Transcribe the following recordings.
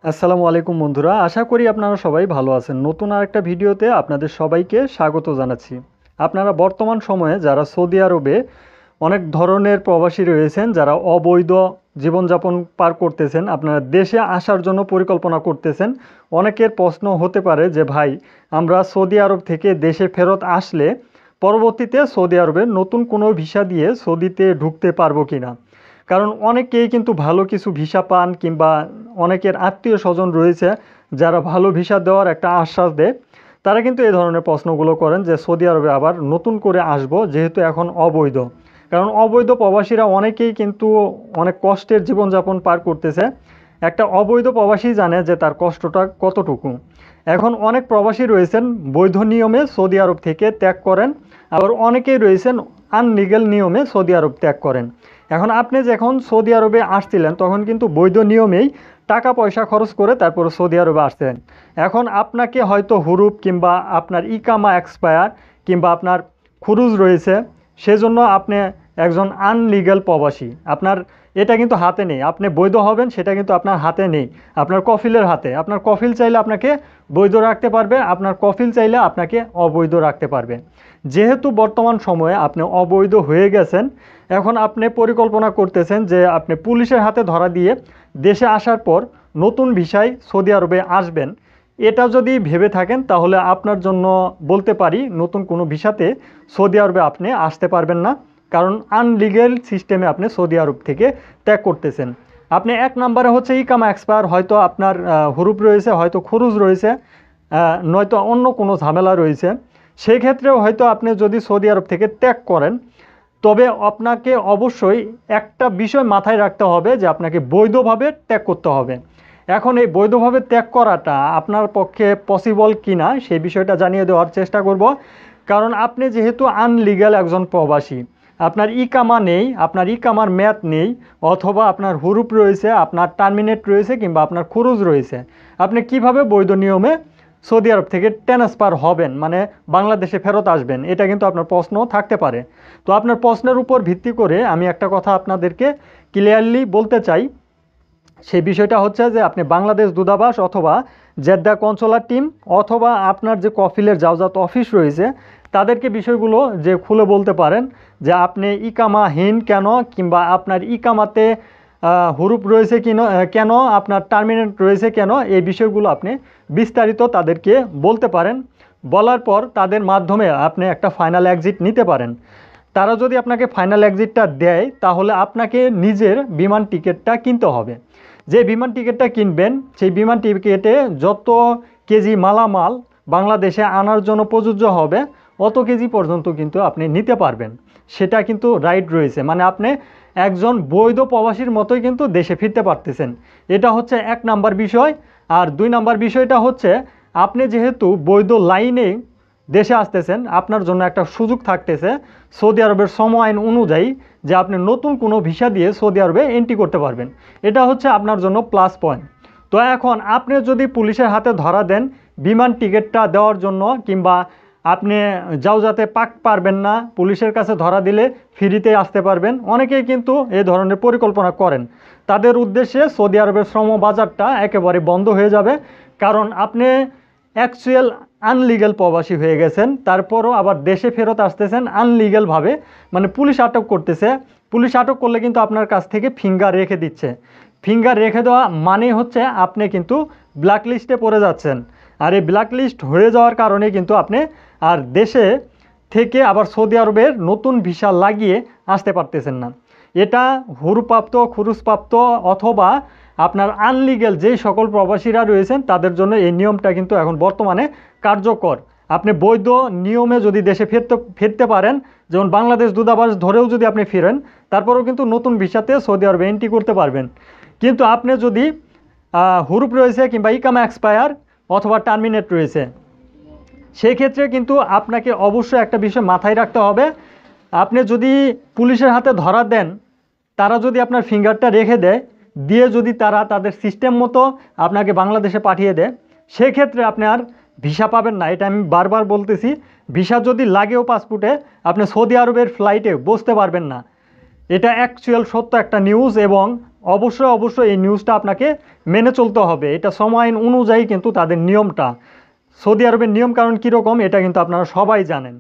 আসসালামু আলাইকুম বন্ধুরা, আশা করি আপনারা সবাই ভালো আছেন। নতুন আরেকটা ভিডিওতে আপনাদের সবাইকে স্বাগত জানাচ্ছি। আপনারা বর্তমান সময়ে যারা সৌদি আরবে অনেক ধরনের প্রবাসী রয়েছেন, যারা অবৈধ জীবনযাপন পার করতেছেন, আপনারা দেশে আসার জন্য পরিকল্পনা করতেছেন। অনেকের প্রশ্ন হতে পারে যে ভাই, আমরা সৌদি আরব থেকে দেশে ফেরত আসলে পরবর্তীতে সৌদি আরবে নতুন কোনো ভিসা দিয়ে সৌদিতে ঢুকতে পারবো কিনা। কারণ অনেকেই কিন্তু ভালো কিছু ভিসা পান, কিংবা অনেকের আত্মীয় স্বজন রয়েছে যারা ভালো ভিসা দেওয়ার একটা আশ্বাস দেয়। তারা কিন্তু এই ধরনের প্রশ্নগুলো করেন যে সৌদি আরবে আবার নতুন করে আসব, যেহেতু এখন অবৈধ। কারণ অবৈধ প্রবাসীরা অনেকেই কিন্তু অনেক কষ্টের জীবনযাপন পার করতেছে। একটা অবৈধ প্রবাসী জানে যে তার কষ্টটা কতটুকু। এখন অনেক প্রবাসী রয়েছেন বৈধ নিয়মে সৌদি আরব থেকে ত্যাগ করেন, আবার অনেকেই রয়েছেন আনলিগ্যাল নিয়মে সৌদি আরব ত্যাগ করেন। এখন আপনি যখন সৌদি আরবে আসছিলেন তখন কিন্তু বৈধ নিয়মেই টাকা পয়সা খরচ করে তারপরে সৌদি আরবে আসছেন। এখন আপনাকে হয়তো হুরুপ, কিংবা আপনার ইকামা এক্সপায়ার, কিংবা আপনার খুরুজ রয়েছে, সেজন্য আপনি একজন আনলিগ্যাল প্রবাসী। আপনার এটা কিন্তু হাতে নেই, আপনি বৈধ হবেন সেটা কিন্তু আপনার হাতে নেই, আপনার কফিলের হাতে। আপনার কফিল চাইলে আপনাকে বৈধ রাখতে পারবে, আপনার কফিল চাইলে আপনাকে অবৈধ রাখতে পারবে। যেহেতু বর্তমান সময়ে আপনি অবৈধ হয়ে গেছেন, এখন আপনি পরিকল্পনা করতেছেন যে আপনি পুলিশের হাতে ধরা দিয়ে দেশে আসার পর নতুন ভিসায় সৌদি আরবে আসবেন। এটা যদি ভেবে থাকেন তাহলে আপনার জন্য বলতে পারি, নতুন কোনো ভিসাতে সৌদি আরবে আপনি আসতে পারবেন না। কারণ আনলিগ্যাল সিস্টেমে আপনি সৌদি আরব থেকে ত্যাগ করতেছেন। আপনি এক নম্বরে হচ্ছে ইকামা এক্সপায়ার, হয়তো আপনার হুরুপ রয়েছে, হয়তো খুরুজ রয়েছে, নয়তো অন্য কোনো ঝামেলা রয়েছে। সেই ক্ষেত্রেও হয়তো আপনি যদি সৌদি আরব থেকে ত্যাগ করেন, তবে আপনাকে অবশ্যই একটা বিষয় মাথায় রাখতে হবে যে আপনাকে বৈধভাবে ত্যাগ করতে হবে। এখন এই বৈধভাবে ত্যাগ করাটা আপনার পক্ষে পসিবল কিনা সেই বিষয়টা জানিয়ে দেওয়ার চেষ্টা করব। কারণ আপনি যেহেতু আনলিগ্যাল একজন প্রবাসী, আপনার ইকামা নেই, আপনার ইকামার মেয়াদ নেই, অথবা আপনার হুরুপ রয়েছে, আপনার টার্মিনেট রয়েছে, কিংবা আপনার খুরুজ রয়েছে, আপনি কিভাবে বৈধ নিয়মে সৌদি আরব থেকে ট্রান্সফার হবেন, মানে বাংলাদেশে ফেরত আসবেন, এটা কিন্তু আপনার প্রশ্ন থাকতে পারে। তো আপনার প্রশ্নের উপর ভিত্তি করে আমি একটা কথা আপনাদেরকে ক্লিয়ারলি বলতে চাই। সেই বিষয়টা হচ্ছে যে আপনি বাংলাদেশ দূতাবাস অথবা জেদ্দা কনসুলার টিম, অথবা আপনার যে কফিলের জাওজাত অফিস রয়েছে, তাদেরকে বিষয়গুলো যে খুলে বলতে পারেন যে আপনি ইকামাহীন কেন, কিংবা আপনার ইকামাতে হুরুপ রয়েছে কেন, আপনার টার্মিনেট রয়েছে কেন, এই বিষয়গুলো আপনি বিস্তারিত তাদেরকে বলতে পারেন। বলার পর তাদের মাধ্যমে আপনি একটা ফাইনাল এক্সিট নিতে পারেন। তারা যদি আপনাকে ফাইনাল এক্সিটটা দেয়, তাহলে আপনাকে নিজের বিমান টিকিটটা কিনতে হবে। যে বিমান টিকিটটা কিনবেন, সেই বিমান টিকিটে যত কেজি মালামাল বাংলাদেশে আনার জন্য প্রযোজ্য হবে, অত কেজি পর্যন্ত কিন্তু আপনি নিতে পারবেন। সেটা কিন্তু রাইট রয়েছে, মানে আপনি একজন বৈধ প্রবাসীর মতোই কিন্তু দেশে ফিরতে পারতেছেন। এটা হচ্ছে এক নাম্বার বিষয়। আর দুই নাম্বার বিষয়টা হচ্ছে, আপনি যেহেতু বৈধ লাইনে দেশে আসতেছেন, আপনার জন্য একটা সুযোগ থাকতেছে সৌদি আরবের শ্রম আইন অনুযায়ী, যে আপনি নতুন কোনো ভিসা দিয়ে সৌদি আরবে এন্ট্রি করতে পারবেন। এটা হচ্ছে আপনার জন্য প্লাস পয়েন্ট। তো এখন আপনি যদি পুলিশের হাতে ধরা দেন বিমান টিকিটটা দেওয়ার জন্য, কিংবা আপনি যাতে পারবেন না, পুলিশের কাছে ধরা দিলে ফ্রিতে আসতে পারবেন, অনেকেই কিন্তু এই ধরনের পরিকল্পনা করেন। তাদের উদ্দেশ্যে সৌদি আরবের শ্রম বাজারটা একেবারে বন্ধ হয়ে যাবে। কারণ আপনি অ্যাকচুয়াল আনলিগ্যাল প্রবাসী হয়ে গেছেন, তারপরও আবার দেশে ফেরত আসতেছেন আনলিগ্যালভাবে, মানে পুলিশ আটক করতেছে। পুলিশ আটক করলে কিন্তু আপনার কাছ থেকে ফিঙ্গার রেখে দিচ্ছে। ফিঙ্গার রেখে দেওয়া মানে হচ্ছে আপনি কিন্তু ব্ল্যাক লিস্টে পড়ে যাচ্ছেন। আর এই ব্ল্যাক লিস্ট হয়ে যাওয়ার কারণে কিন্তু আপনি আর দেশে থেকে আবার সৌদি আরবের নতুন ভিসা লাগিয়ে আসতে পারতেছেন না। এটা হুরুপ্রাপ্ত, খুরুজপ্রাপ্ত, অথবা আপনার আনলিগ্যাল যেই সকল প্রবাসীরা রয়েছেন তাদের জন্য এই নিয়মটা কিন্তু এখন বর্তমানে কার্যকর। আপনি বৈধ নিয়মে যদি দেশে ফিরতে পারেন, যেমন বাংলাদেশ দূতাবাস ধরেও যদি আপনি ফিরেন, তারপরেও কিন্তু নতুন ভিসাতে সৌদি আরবে এন্ট্রি করতে পারবেন। কিন্তু আপনি যদি হুরুপ রয়েছে, কিংবা ইকামা এক্সপায়ার, অথবা টার্মিনেট রয়েছে, সেই ক্ষেত্রে কিন্তু আপনাকে অবশ্যই একটা বিষয় মাথায় রাখতে হবে। আপনি যদি পুলিশের হাতে ধরা দেন, তারা যদি আপনার ফিঙ্গারটা রেখে দেয়, দিয়ে যদি তারা তাদের সিস্টেম মতো আপনাকে বাংলাদেশে পাঠিয়ে দেয়, সেক্ষেত্রে আপনি আর ভিসা পাবেন না। এটা আমি বারবার বলতেছি, ভিসা যদি লাগেও পাসপোর্টে, আপনি সৌদি আরবের ফ্লাইটে বসতে পারবেন না। এটা অ্যাকচুয়াল সত্য একটা নিউজ, এবং অবশ্যই অবশ্যই এই নিউজটা আপনাকে মেনে চলতে হবে। এটা শ্রম আইন অনুযায়ী কিন্তু তাদের নিয়মটা, সৌদি আরবের নিয়ম কারণ কীরকম এটা কিন্তু আপনারা সবাই জানেন।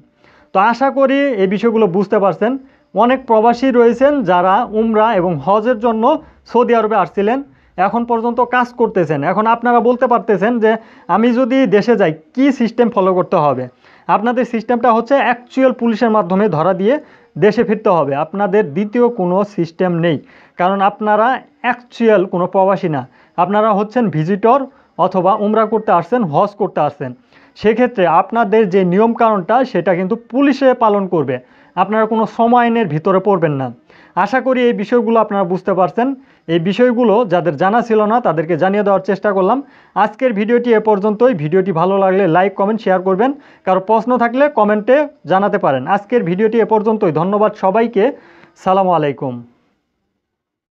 তো আশা করি এই বিষয়গুলো বুঝতে পারছেন। অনেক প্রবাসী রয়েছেন যারা উমরা এবং হজের জন্য সৌদি আরবে আসছিলেন, এখন পর্যন্ত কাজ করতেছেন। এখন আপনারা বলতে পারতেছেন যে আমি যদি দেশে যাই কি সিস্টেম ফলো করতে হবে। আপনাদের সিস্টেমটা হচ্ছে অ্যাকচুয়াল পুলিশের মাধ্যমে ধরা দিয়ে দেশে ফিরতে হবে। আপনাদের দ্বিতীয় কোনো সিস্টেম নেই, কারণ আপনারা অ্যাকচুয়াল কোনো প্রবাসী না, আপনারা হচ্ছেন ভিজিটর অথবা উমরা করতে আসছেন, হজ করতে আসছেন। সেক্ষেত্রে আপনাদের যে নিয়মকানুনটা সেটা কিন্তু পুলিশে পালন করবে, আপনারা কোনো শ্রম আইনের ভিতরে পড়বেন না। আশা করি এই বিষয়গুলো আপনারা বুঝতে পারছেন। এই বিষয়গুলো যাদের জানা ছিল না তাদেরকে জানিয়ে দেওয়ার চেষ্টা করলাম। আজকের ভিডিওটি এ পর্যন্তই। ভিডিওটি ভালো লাগলে লাইক কমেন্ট শেয়ার করবেন, কারো প্রশ্ন থাকলে কমেন্টে জানাতে পারেন। আজকের ভিডিওটি এ পর্যন্তই। ধন্যবাদ সবাইকে। সালামু আলাইকুম।